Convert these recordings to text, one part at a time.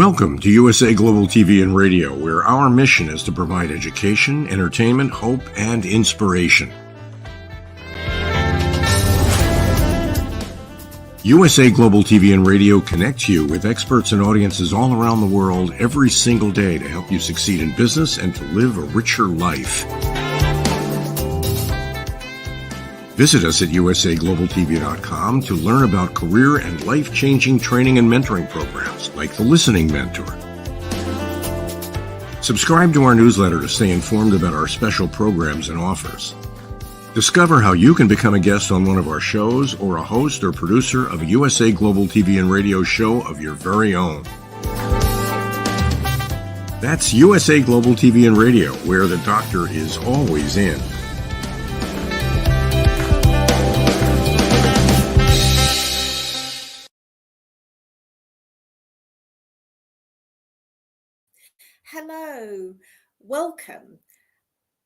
Welcome to USA Global TV and Radio, where our mission is to provide education, entertainment, hope, and inspiration. USA Global TV and Radio connects you with experts and audiences all around the world every single day to help you succeed in business and to live a richer life. Visit us at usaglobaltv.com to learn about career and life-changing training and mentoring programs like the Listening Mentor. Subscribe to our newsletter to stay informed about our special programs and offers. Discover how you can become a guest on one of our shows or a host or producer of a USA Global TV and Radio show of your very own. That's USA Global TV and Radio, where the doctor is always in.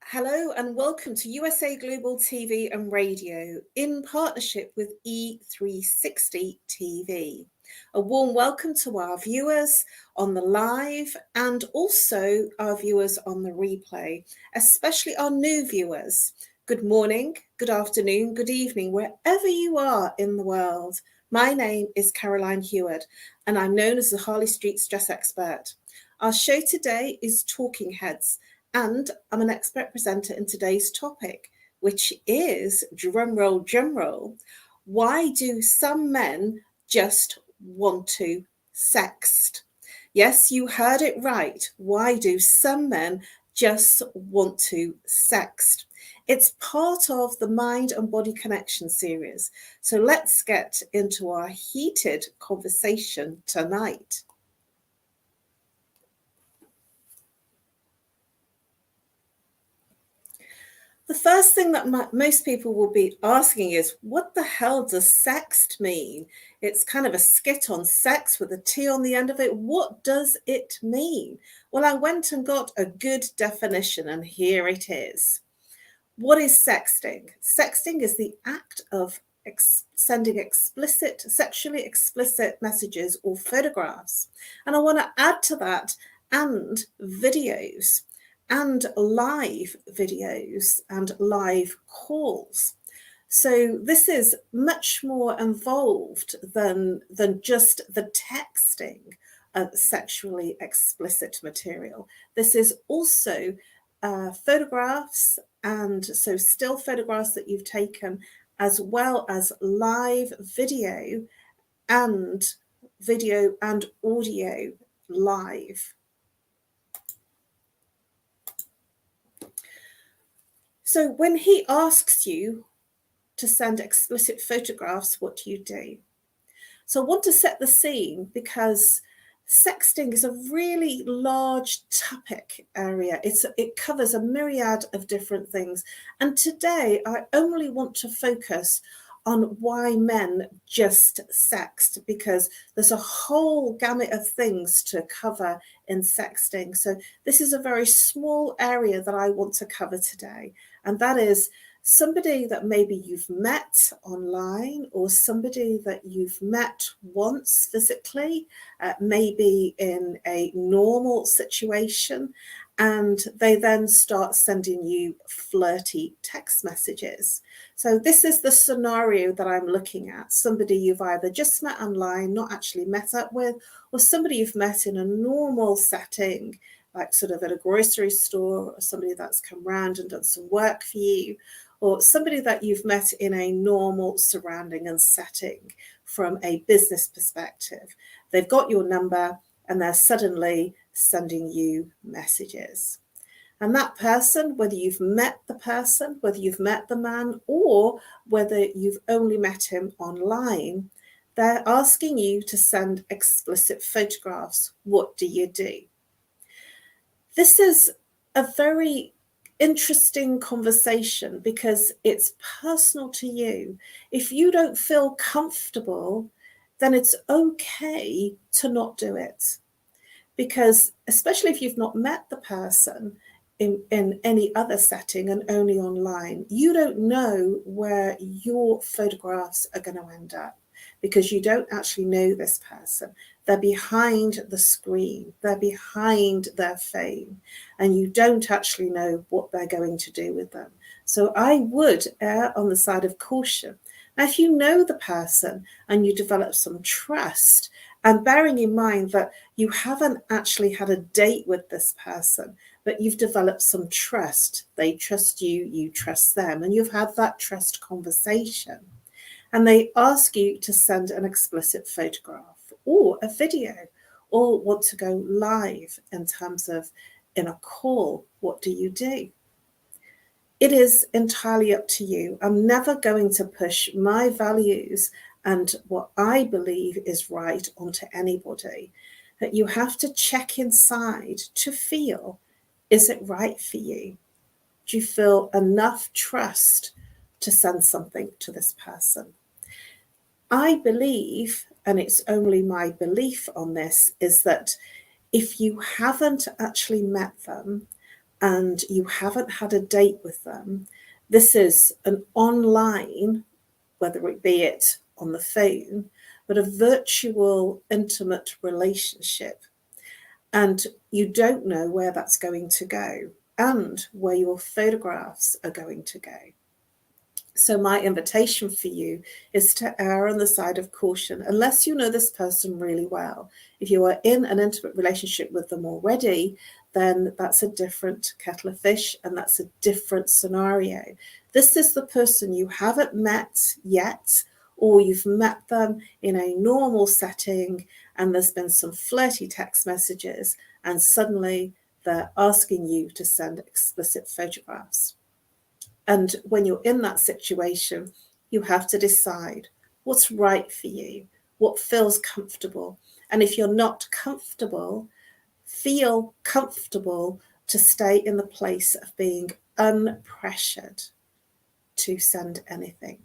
Hello and welcome to USA Global TV and Radio in partnership with E360 TV. A warm welcome to our viewers on the live and also our viewers on the replay, especially our new viewers. Good morning, good afternoon, good evening, wherever you are in the world. My name is Caroline Heward and I'm known as the Harley Street Stress Expert. Our show today is Talking Heads, and I'm an expert presenter in today's topic, which is, drumroll, why do some men just want to sext? Yes, you heard it right. Why do some men just want to sext? It's part of the Mind and Body Connection series. So let's get into our heated conversation tonight. The first thing that most people will be asking is, what the hell does sext mean? It's kind of a skit on sex with a T on the end of it. What does it mean? Well, I went and got a good definition, and here it is. What is sexting? Sexting is the act of sending sexually explicit messages or photographs. And I want to add to that, and videos, and live videos and live calls. So this is much more involved than just the texting of sexually explicit material. This is also photographs, and so still photographs that you've taken, as well as live video and audio live. So when he asks you to send explicit photographs, what do you do? So I want to set the scene because sexting is a really large topic area. It covers a myriad of different things. And today I only want to focus on why men just sext, because there's a whole gamut of things to cover in sexting. So this is a very small area that I want to cover today. And that is somebody that maybe you've met online, or somebody that you've met once physically, maybe in a normal situation, and they then start sending you flirty text messages. So this is the scenario that I'm looking at. Somebody you've either just met online, not actually met up with, or somebody you've met in a normal setting, like sort of at a grocery store, or somebody that's come round and done some work for you, or somebody that you've met in a normal surrounding and setting from a business perspective. They've got your number and they're suddenly sending you messages. And that person, whether you've met the person, whether you've met the man, or whether you've only met him online, they're asking you to send explicit photographs. What do you do? This is a very interesting conversation because it's personal to you. If you don't feel comfortable, then it's okay to not do it. Because especially if you've not met the person in any other setting and only online, you don't know where your photographs are going to end up. because you don't actually know this person. They're behind the screen, they're behind their phone, and you don't actually know what they're going to do with them. So I would err on the side of caution. Now, if you know the person and you develop some trust, and bearing in mind that you haven't actually had a date with this person, but you've developed some trust, they trust you, you trust them, and you've had that trust conversation, and they ask you to send an explicit photograph or a video, or want to go live in terms of in a call, what do you do? It is entirely up to you. I'm never going to push my values and what I believe is right onto anybody. That you have to check inside to feel, is it right for you? Do you feel enough trust to send something to this person? I believe, and it's only my belief on this, is that if you haven't actually met them and you haven't had a date with them, this is an online, whether it be it on the phone, but a virtual intimate relationship. And you don't know where that's going to go and where your photographs are going to go. So my invitation for you is to err on the side of caution, unless you know this person really well. If you are in an intimate relationship with them already, then that's a different kettle of fish, and that's a different scenario. This is the person you haven't met yet, or you've met them in a normal setting, and there's been some flirty text messages, and suddenly they're asking you to send explicit photographs. And when you're in that situation, you have to decide what's right for you, what feels comfortable. And if you're not comfortable, feel comfortable to stay in the place of being unpressured to send anything.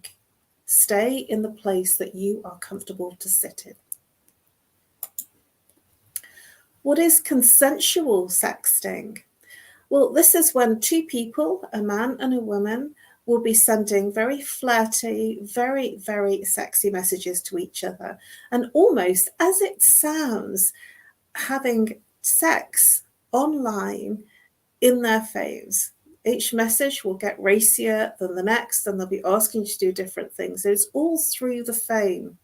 Stay in the place that you are comfortable to sit in. What is consensual sexting? Well, this is when two people, a man and a woman, will be sending very flirty, very, very sexy messages to each other. And almost, as it sounds, having sex online in their phones. Each message will get racier than the next, and they'll be asking you to do different things. It's all through the phone.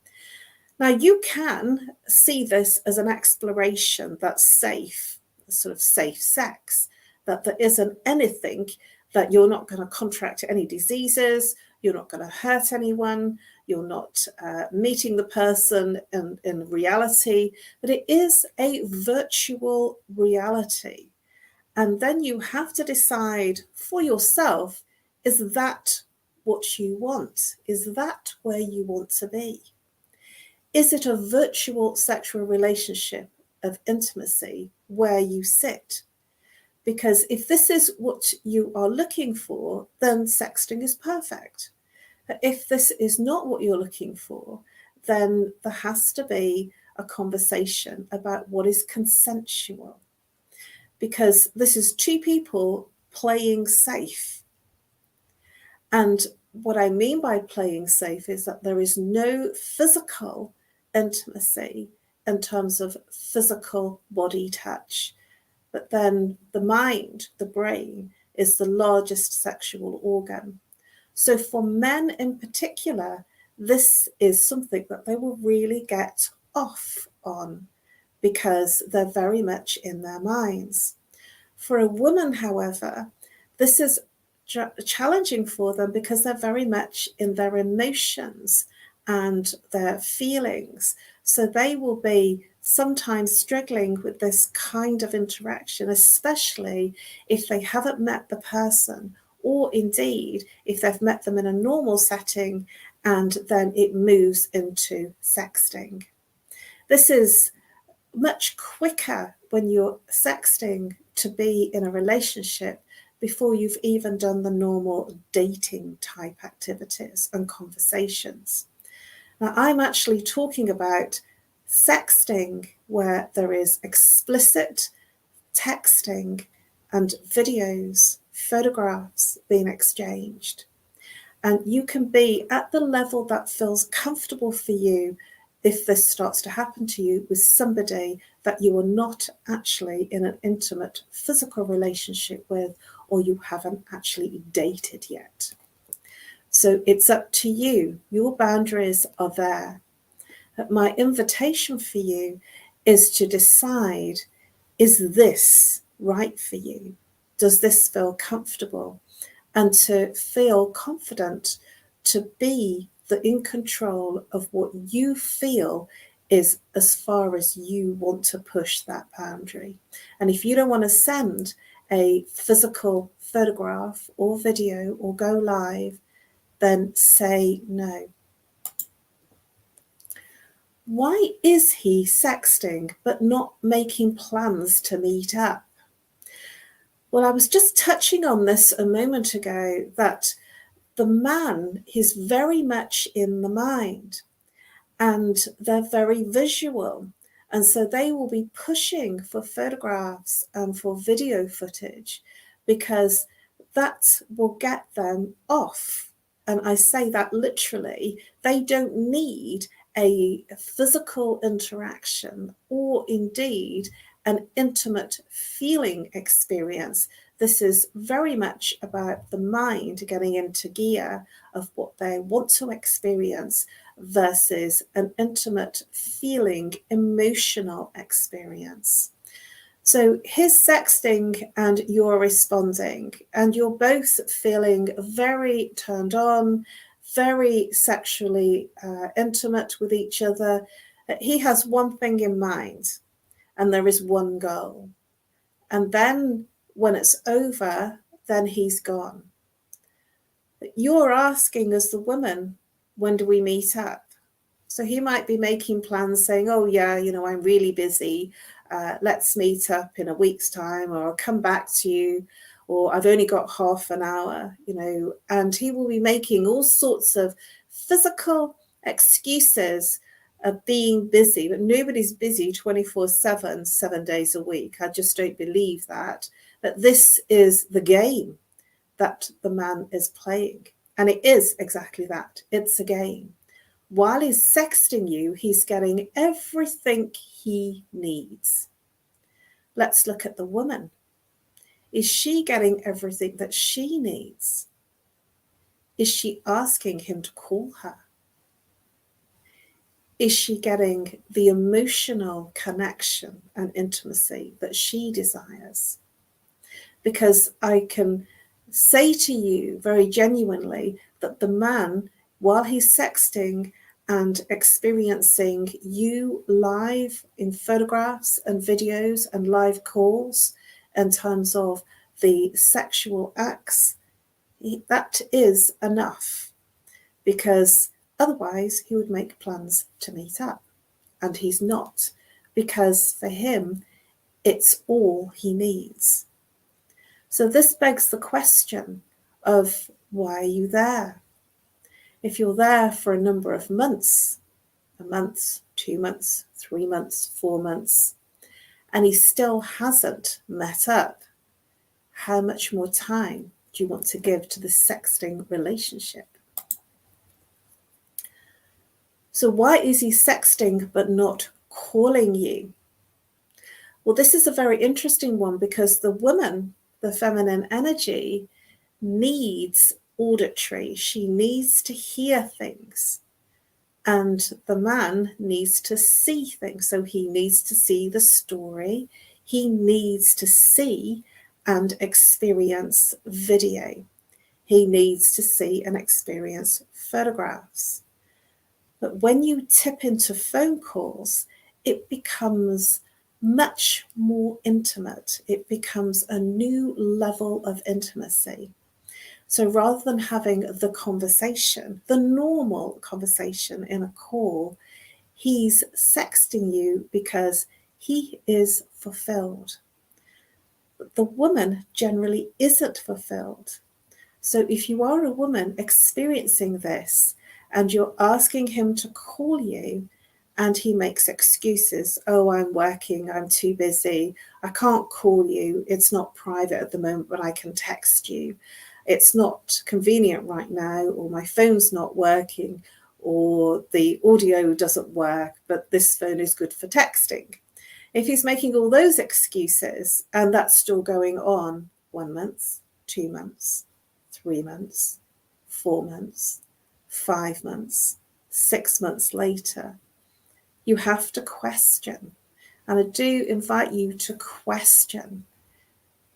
Now, you can see this as an exploration that's safe, sort of safe sex, that there isn't anything, that you're not going to contract any diseases, you're not going to hurt anyone, you're not meeting the person in reality, but it is a virtual reality. And then you have to decide for yourself, is that what you want? Is that where you want to be? Is it a virtual sexual relationship of intimacy where you sit? Because if this is what you are looking for, then sexting is perfect. But if this is not what you're looking for, then there has to be a conversation about what is consensual. Because this is two people playing safe. And what I mean by playing safe is that there is no physical intimacy in terms of physical body touch. But then the mind, the brain, is the largest sexual organ. So for men in particular, this is something that they will really get off on, because they're very much in their minds. For a woman, however, this is challenging for them because they're very much in their emotions and their feelings. So they will be sometimes struggling with this kind of interaction, especially if they haven't met the person, or indeed if they've met them in a normal setting and then it moves into sexting. This is much quicker when you're sexting to be in a relationship before you've even done the normal dating type activities and conversations. Now, I'm actually talking about sexting where there is explicit texting and videos, photographs being exchanged. And you can be at the level that feels comfortable for you if this starts to happen to you with somebody that you are not actually in an intimate physical relationship with, or you haven't actually dated yet. So it's up to you. Your boundaries are there. But my invitation for you is to decide, is this right for you? Does this feel comfortable? And to feel confident to be in control of what you feel is as far as you want to push that boundary. And if you don't want to send a physical photograph or video or go live, then say no. Why is he sexting but not making plans to meet up? Well, I was just touching on this a moment ago, that the man is very much in the mind, and they're very visual. And so they will be pushing for photographs and for video footage, because that will get them off. And I say that literally. They don't need a physical interaction or indeed an intimate feeling experience. This is very much about the mind getting into gear of what they want to experience versus an intimate feeling, emotional experience. So he's sexting and you're responding, and you're both feeling very turned on, very sexually intimate with each other. He has one thing in mind, and there is one goal. And then when it's over, then he's gone. You're asking as the woman, when do we meet up? So he might be making plans saying, oh yeah, I'm really busy. Let's meet up in a week's time, or I'll come back to you, or I've only got half an hour, and he will be making all sorts of physical excuses of being busy, but nobody's busy 24/7, 7 days a week. I just don't believe that. But this is the game that the man is playing. And it is exactly that. It's a game. While he's sexting you, he's getting everything he needs. Let's look at the woman. Is she getting everything that she needs? Is she asking him to call her? Is she getting the emotional connection and intimacy that she desires? Because I can say to you very genuinely that the man, while he's sexting and experiencing you live in photographs and videos and live calls in terms of the sexual acts, that is enough, because otherwise he would make plans to meet up, and he's not, because for him it's all he needs. So this begs the question of, why are you there? If you're there for a number of months, a month, 2 months, 3 months, 4 months, and he still hasn't met up, how much more time do you want to give to the sexting relationship? So why is he sexting but not calling you? Well, this is a very interesting one, because the woman, the feminine energy, needs auditory. She needs to hear things. And the man needs to see things. So he needs to see the story. He needs to see and experience video. He needs to see and experience photographs. But when you tip into phone calls, it becomes much more intimate. It becomes a new level of intimacy. So rather than having the conversation, the normal conversation in a call, he's sexting you because he is fulfilled. The woman generally isn't fulfilled. So if you are a woman experiencing this and you're asking him to call you and he makes excuses, oh, I'm working, I'm too busy, I can't call you, it's not private at the moment, but I can text you. it's not convenient right now, or my phone's not working, or the audio doesn't work, but this phone is good for texting. If he's making all those excuses and that's still going on 1 month, 2 months, 3 months, 4 months, 5 months, 6 months later, you have to question. And I do invite you to question,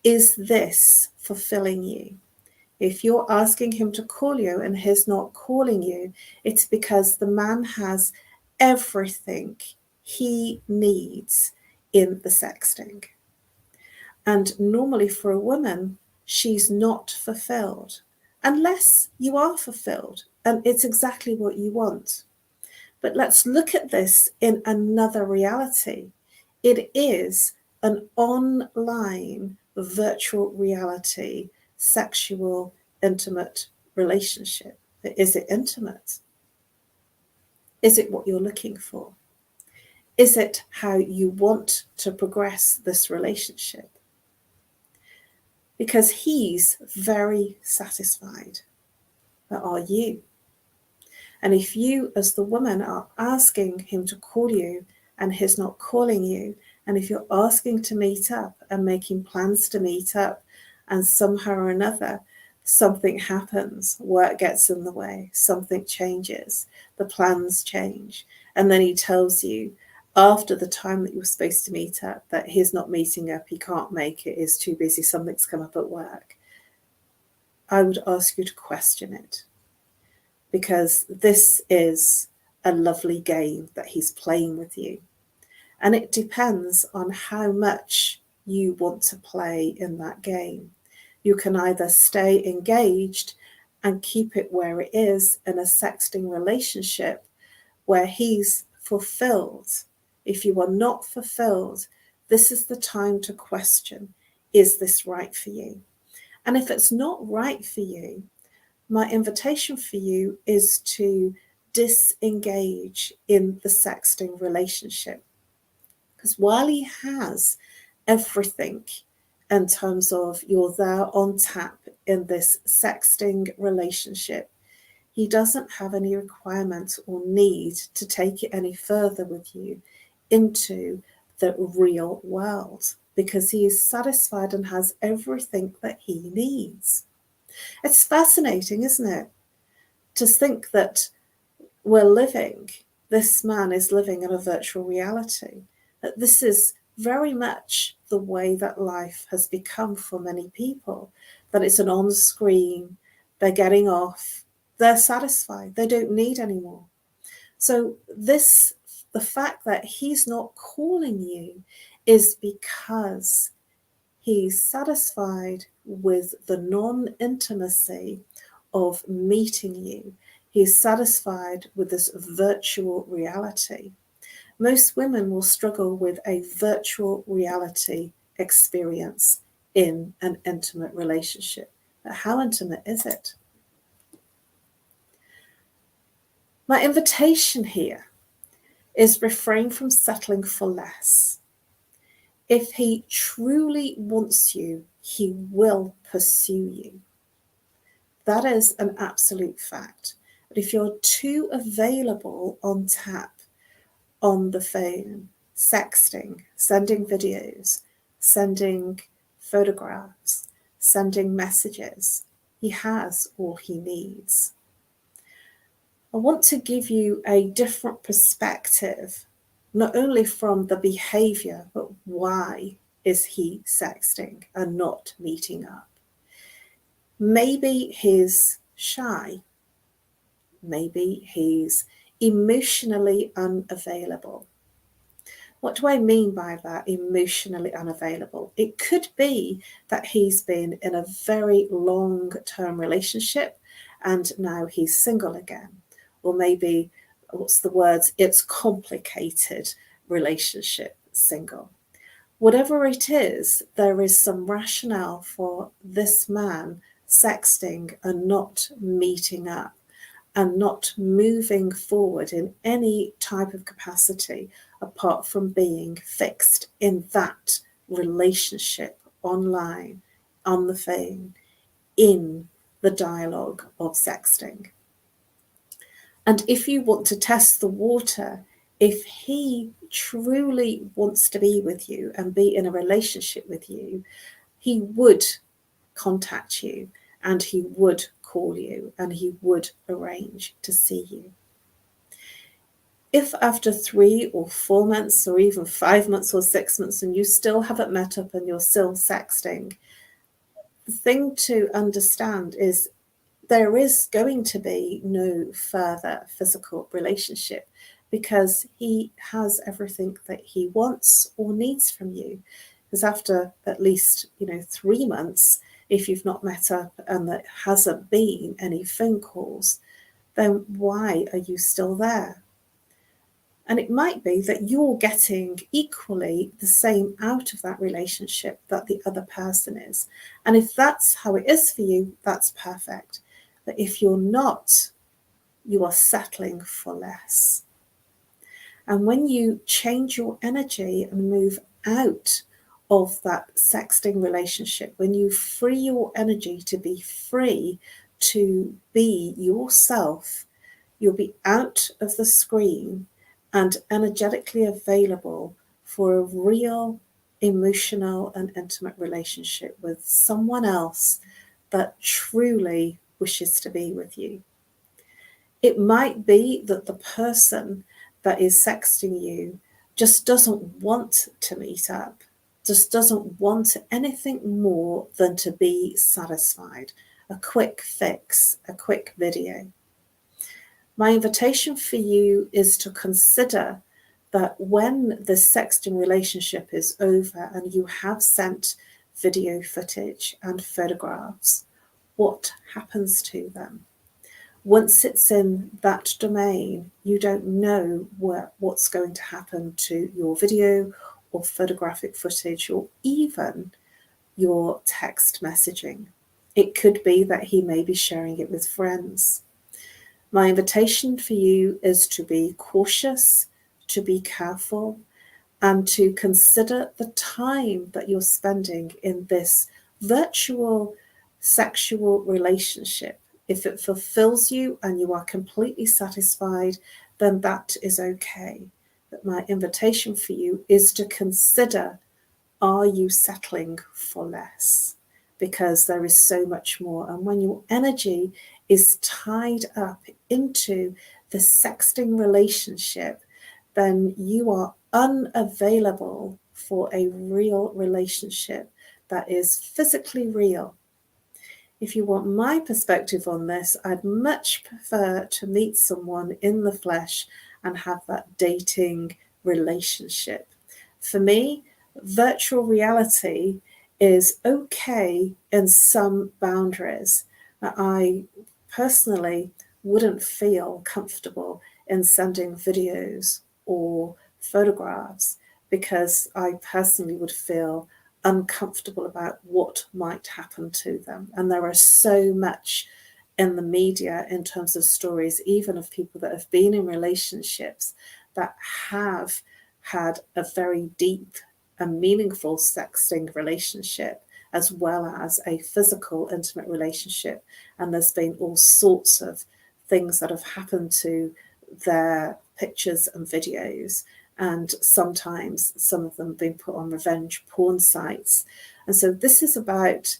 is this fulfilling you? If you're asking him to call you and he's not calling you, it's because the man has everything he needs in the sexting. And normally for a woman, she's not fulfilled unless you are fulfilled and it's exactly what you want. But let's look at this in another reality. It is an online virtual reality sexual intimate relationship. Is it intimate? Is it what you're looking for? Is it how you want to progress this relationship? Because he's very satisfied. But are you? And if you, as the woman, are asking him to call you and he's not calling you, and if you're asking to meet up and making plans to meet up, and somehow or another something happens, work gets in the way, something changes, the plans change, and then he tells you after the time that you were supposed to meet up that he's not meeting up, he can't make it, he's too busy, something's come up at work, I would ask you to question it, because this is a lovely game that he's playing with you. And it depends on how much you want to play in that game. You can either stay engaged and keep it where it is in a sexting relationship where he's fulfilled. If you are not fulfilled, this is the time to question, is this right for you? And if it's not right for you, my invitation for you is to disengage in the sexting relationship. Because while he has everything in terms of you're there on tap in this sexting relationship, he doesn't have any requirement or need to take it any further with you into the real world, because he is satisfied and has everything that he needs. It's fascinating, isn't it, to think that this man is living in a virtual reality, that this is very much the way that life has become for many people, that it's an on-screen, they're getting off, they're satisfied, they don't need anymore. So the fact that he's not calling you is because he's satisfied with the non-intimacy of meeting you. He's satisfied with this virtual reality. Most women will struggle with a virtual reality experience in an intimate relationship. But how intimate is it? My invitation here is refrain from settling for less. If he truly wants you, he will pursue you. That is an absolute fact. But if you're too available on tap, on the phone, sexting, sending videos, sending photographs, sending messages, he has all he needs. I want to give you a different perspective, not only from the behaviour, but why is he sexting and not meeting up? Maybe he's shy. Maybe he's emotionally unavailable. What do I mean by that, emotionally unavailable? It could be that he's been in a very long-term relationship and now he's single again. Or maybe, it's complicated relationship, single. Whatever it is, there is some rationale for this man sexting and not meeting up and not moving forward in any type of capacity apart from being fixed in that relationship online, on the phone, in the dialogue of sexting. And if you want to test the water, if he truly wants to be with you and be in a relationship with you, he would contact you and he would call you and he would arrange to see you. If after 3 or 4 months or even 5 months or 6 months and you still haven't met up and you're still sexting, the thing to understand is there is going to be no further physical relationship because he has everything that he wants or needs from you. Because after at least 3 months, if you've not met up and there hasn't been any phone calls, then why are you still there? And it might be that you're getting equally the same out of that relationship that the other person is. And if that's how it is for you, that's perfect. But if you're not, you are settling for less. And when you change your energy and move out of that sexting relationship, when you free your energy to be free to be yourself, you'll be out of the screen and energetically available for a real emotional and intimate relationship with someone else that truly wishes to be with you. It might be that the person that is sexting you just doesn't want to meet up, just doesn't want anything more than to be satisfied. A quick fix, a quick video. My invitation for you is to consider that when the sexting relationship is over and you have sent video footage and photographs, what happens to them? Once it's in that domain, you don't know what's going to happen to your video or photographic footage or even your text messaging. It could be that he may be sharing it with friends. My invitation for you is to be cautious, to be careful, and to consider the time that you're spending in this virtual sexual relationship. If it fulfills you and you are completely satisfied, then that is okay. But my invitation for you is to consider, are you settling for less? Because there is so much more. And when your energy is tied up into the sexting relationship, then you are unavailable for a real relationship that is physically real. If you want my perspective on this, I'd much prefer to meet someone in the flesh and have that dating relationship. For me, virtual reality is okay in some boundaries. I personally wouldn't feel comfortable in sending videos or photographs because I personally would feel uncomfortable about what might happen to them. And there are so much in the media in terms of stories, even of people that have been in relationships that have had a very deep and meaningful sexting relationship, as well as a physical, intimate relationship. And there's been all sorts of things that have happened to their pictures and videos. And sometimes some of them have been put on revenge porn sites. And so this is about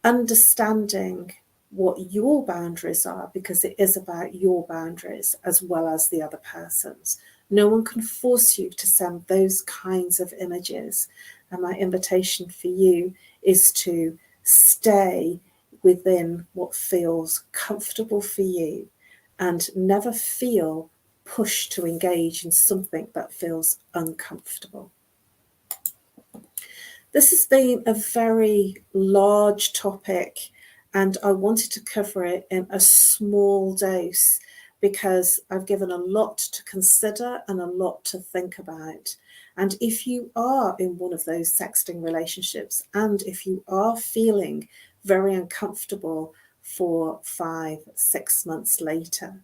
understanding what your boundaries are, because it is about your boundaries as well as the other person's. No one can force you to send those kinds of images. And my invitation for you is to stay within what feels comfortable for you and never feel pushed to engage in something that feels uncomfortable. This has been a very large topic, and I wanted to cover it in a small dose because I've given a lot to consider and a lot to think about. And if you are in one of those sexting relationships, and if you are feeling very uncomfortable for 5-6 months later,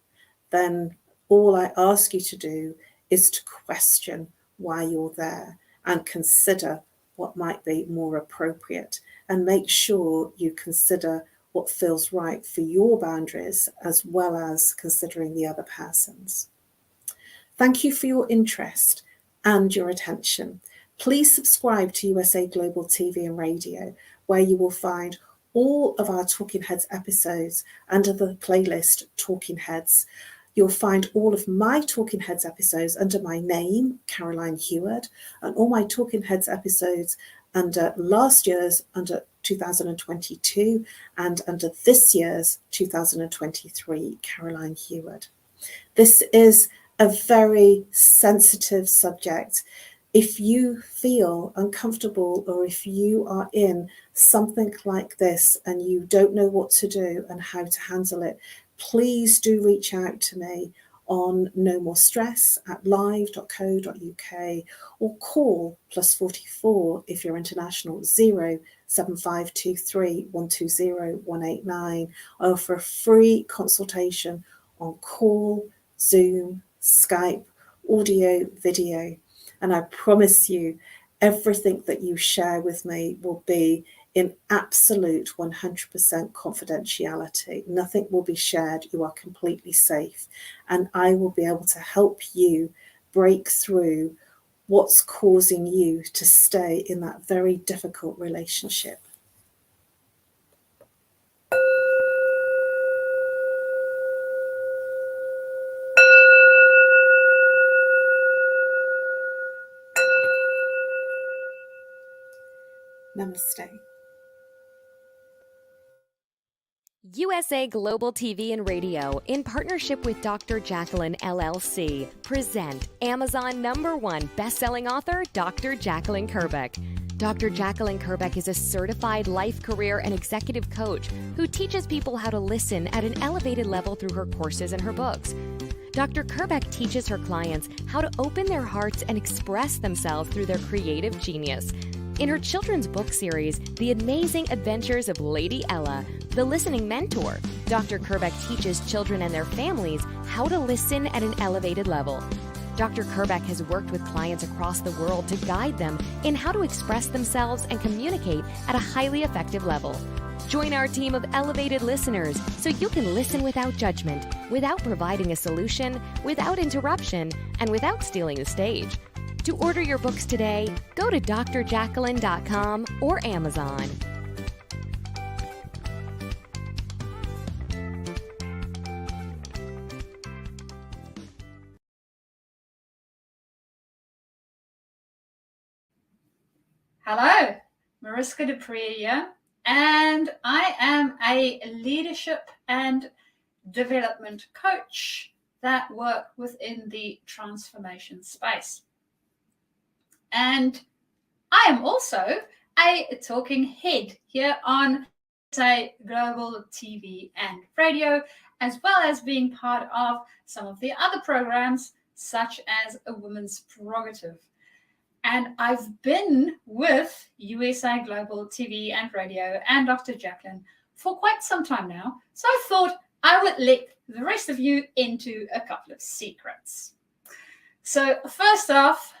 then all I ask you to do is to question why you're there and consider what might be more appropriate, and make sure you consider what feels right for your boundaries, as well as considering the other person's. Thank you for your interest and your attention. Please subscribe to USA Global TV and Radio, where you will find all of our Talking Heads episodes under the playlist Talking Heads. You'll find all of my Talking Heads episodes under my name, Caroline Heward, and all my Talking Heads episodes under last year's, under 2022, and under this year's 2023, Caroline Heward. This is a very sensitive subject. If you feel uncomfortable, or if you are in something like this and you don't know what to do and how to handle it, please do reach out to me on No More Stress at live.co.uk, or call +44 if you're international, 07523 120 189. I offer a free consultation on call, Zoom, Skype, audio, video, and I promise you everything that you share with me will be in absolute 100% confidentiality. Nothing will be shared. You are completely safe, and I will be able to help you break through what's causing you to stay in that very difficult relationship. Namaste. USA Global TV and Radio, in partnership with Dr. Jacqueline LLC, present Amazon #1 best-selling author, Dr. Jacqueline Kerbeck. Dr. Jacqueline Kerbeck is a certified life, career, and executive coach who teaches people how to listen at an elevated level through her courses and her books. Dr. Kerbeck teaches her clients how to open their hearts and express themselves through their creative genius. In her children's book series, The Amazing Adventures of Lady Ella, the listening mentor, Dr. Kerbeck teaches children and their families how to listen at an elevated level. Dr. Kerbeck has worked with clients across the world to guide them in how to express themselves and communicate at a highly effective level. Join our team of elevated listeners so you can listen without judgment, without providing a solution, without interruption, and without stealing the stage. To order your books today, go to drjacqueline.com or Amazon. Hello, Marisa DePriia here, and I am a leadership and development coach that work within the transformation space. And I am also a talking head here on say Global TV and Radio, as well as being part of some of the other programs such as A Woman's Prerogative. And I've been with USA Global TV and Radio and Dr. Jacqueline for quite some time now, so I thought I would let the rest of you into a couple of secrets. So first off,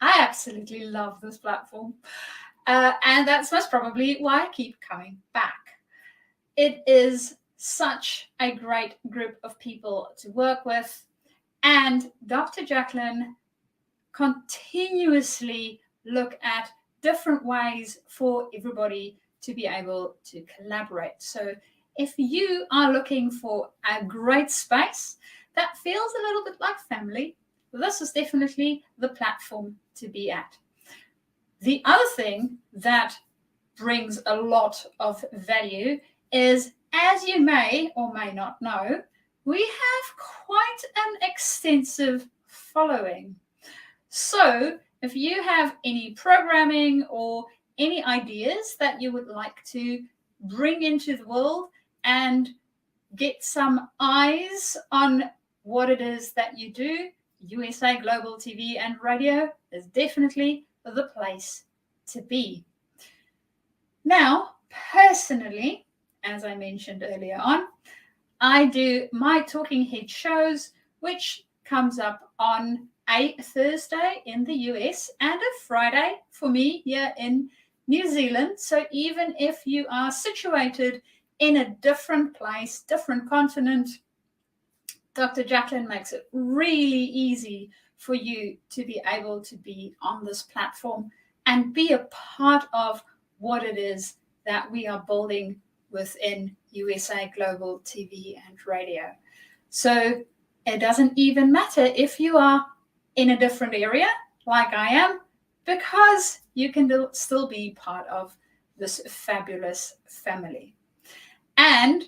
I absolutely love this platform, and that's most probably why I keep coming back. It is such a great group of people to work with, and Dr. Jacqueline continuously look at different ways for everybody to be able to collaborate. So if you are looking for a great space that feels a little bit like family, this is definitely the platform to be at. The other thing that brings a lot of value is, as you may or may not know, we have quite an extensive following. So if you have any programming or any ideas that you would like to bring into the world and get some eyes on what it is that you do, USA Global TV and Radio is definitely the place to be. Now, personally, as I mentioned earlier on, I do my Talking Head shows, which comes up on a Thursday in the US and a Friday for me here in New Zealand. So even if you are situated in a different place, different continent, Dr. Jacqueline makes it really easy for you to be able to be on this platform and be a part of what it is that we are building within USA Global TV and Radio. So it doesn't even matter if you are in a different area like I am, because you can still be part of this fabulous family. And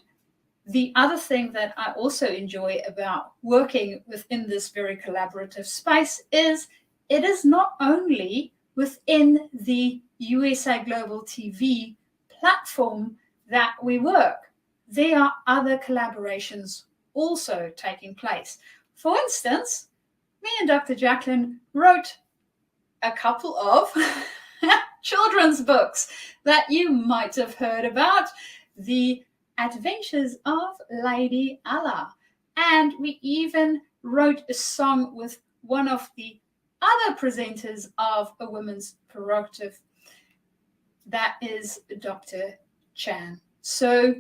the other thing that I also enjoy about working within this very collaborative space is it is not only within the USA Global TV platform that we work. There are other collaborations also taking place. For instance, me and Dr. Jacqueline wrote a couple of children's books that you might have heard about, The Adventures of Lady Allah. And we even wrote a song with one of the other presenters of A Woman's Prerogative, that is Dr. Chan. So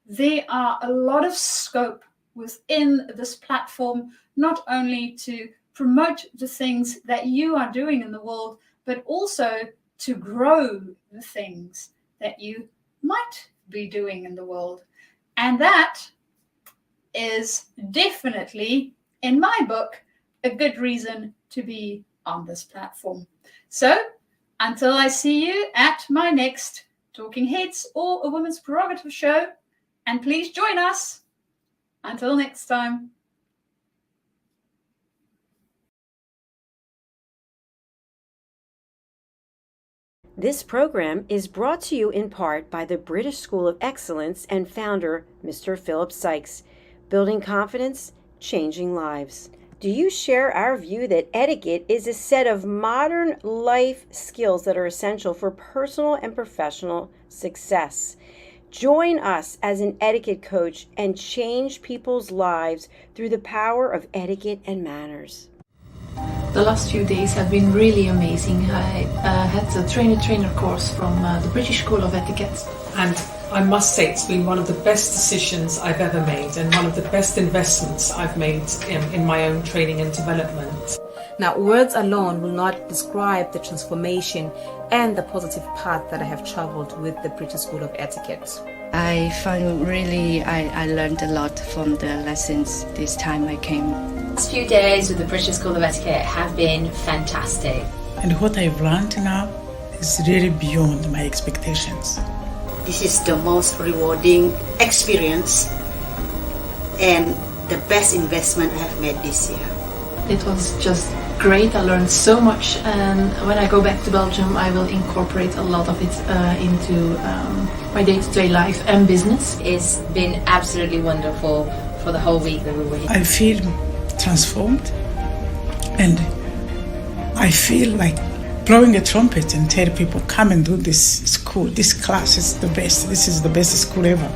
there are a lot of scope within this platform, not only to promote the things that you are doing in the world, but also to grow the things that you might be doing in the world. And that is definitely, in my book, a good reason to be on this platform. So until I see you at my next Talking Heads or A Woman's Prerogative show, and please join us. Until next time. This program is brought to you in part by the British School of Excellence and founder, Mr. Philip Sext, building confidence, changing lives. Do you share our view that etiquette is a set of modern life skills that are essential for personal and professional success? Join us as an etiquette coach and change people's lives through the power of etiquette and manners. The last few days have been really amazing. I had a trainer course from the British School of Etiquette. And I must say it's been one of the best decisions I've ever made and one of the best investments I've made in my own training and development. Now, words alone will not describe the transformation and the positive path that I have traveled with the British School of Etiquette. I found I learned a lot from the lessons this time I came. The last few days with the British School of Etiquette have been fantastic. And what I've learned now is really beyond my expectations. This is the most rewarding experience and the best investment I have made this year. It was just great. I learned so much, and when I go back to Belgium I will incorporate a lot of it into my day-to-day life and business. It's been absolutely wonderful for the whole week that we were here. I feel transformed, and I feel like blowing a trumpet and tell people, come and do this school. This class is the best. This is the best school ever.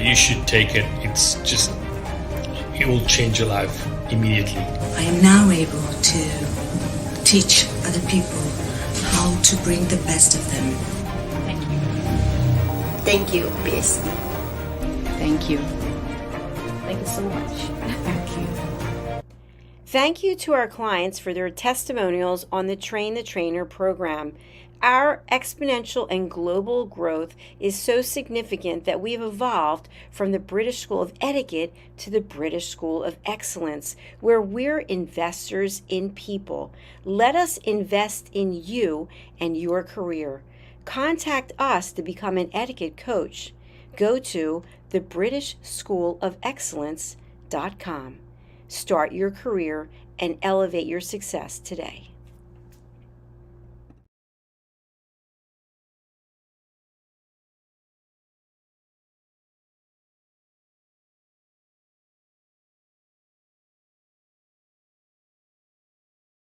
You should take it. It will change your life immediately. I am now able to teach other people how to bring the best of them. Thank you. Thank you, BSC. Thank you. Thank you so much. Thank you. Thank you to our clients for their testimonials on the Train the Trainer program. Our exponential and global growth is so significant that we've evolved from the British School of Etiquette to the British School of Excellence, where we're investors in people. Let us invest in you and your career. Contact us to become an etiquette coach. Go to thebritishschoolofexcellence.com. Start your career and elevate your success today.